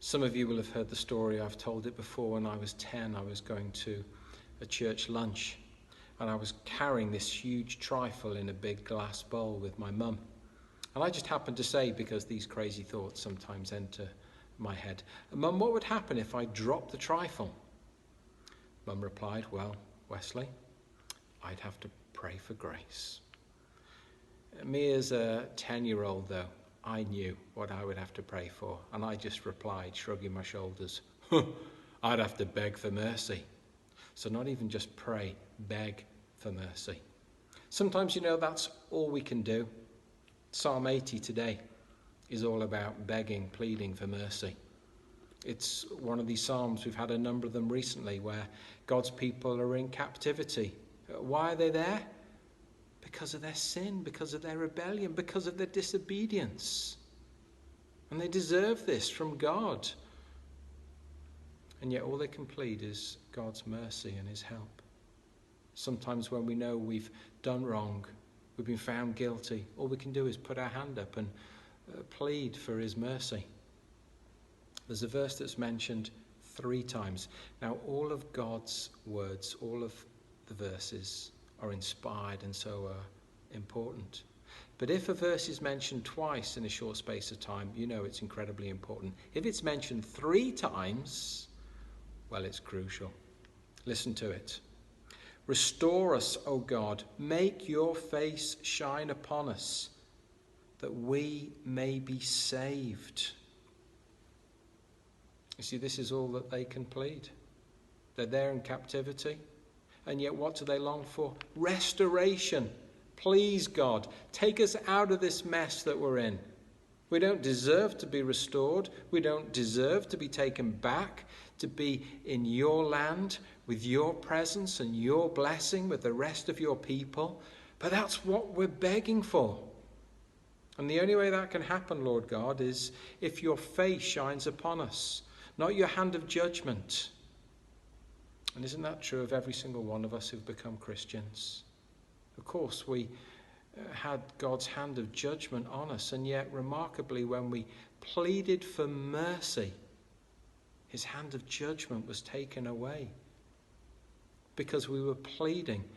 Some of you will have heard the story. I've told it before. When I was 10, I was going to a church lunch, and I was carrying this huge trifle in a big glass bowl with my mum. And I just happened to say, because these crazy thoughts sometimes enter my head, "Mum, what would happen if I dropped the trifle?" Mum replied, "Well, Wesley, I'd have to pray for grace." Me as a 10-year-old, though, I knew what I would have to pray for, and I just replied, shrugging my shoulders, "I'd have to beg for mercy." So not even just pray, beg for mercy. Sometimes, that's all we can do. Psalm 80 today is all about begging, pleading for mercy. It's one of these psalms, we've had a number of them recently, where God's people are in captivity. Why are they there? Because of their sin, because of their rebellion, because of their disobedience. And they deserve this from God. And yet all they can plead is God's mercy and his help. Sometimes when we know we've done wrong, we've been found guilty, all we can do is put our hand up and plead for his mercy. There's a verse that's mentioned 3 times. Now, all of God's words, all of the verses are inspired and so are important. But if a verse is mentioned twice in a short space of time, it's incredibly important. If it's mentioned 3 times, well, it's crucial. Listen to it. "Restore us, O God, make your face shine upon us, that we may be saved." You see, this is all that they can plead. They're there in captivity, and yet what do they long for? Restoration. Please, God, take us out of this mess that we're in. We don't deserve to be restored. We don't deserve to be taken back, to be in your land with your presence and your blessing with the rest of your people. But that's what we're begging for. And the only way that can happen, Lord God, is if your face shines upon us, not your hand of judgment. And isn't that true of every single one of us who've become Christians? Of course, we had God's hand of judgment on us, and yet remarkably, when we pleaded for mercy, his hand of judgment was taken away, because we were pleading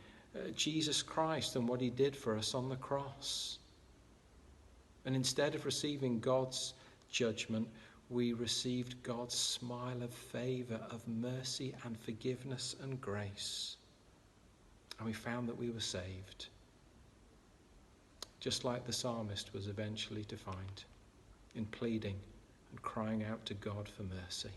Jesus Christ and what he did for us on the cross. And instead of receiving God's judgment, we received God's smile of favor, of mercy and forgiveness and grace. And we found that we were saved, just like the psalmist was eventually to find, in pleading and crying out to God for mercy.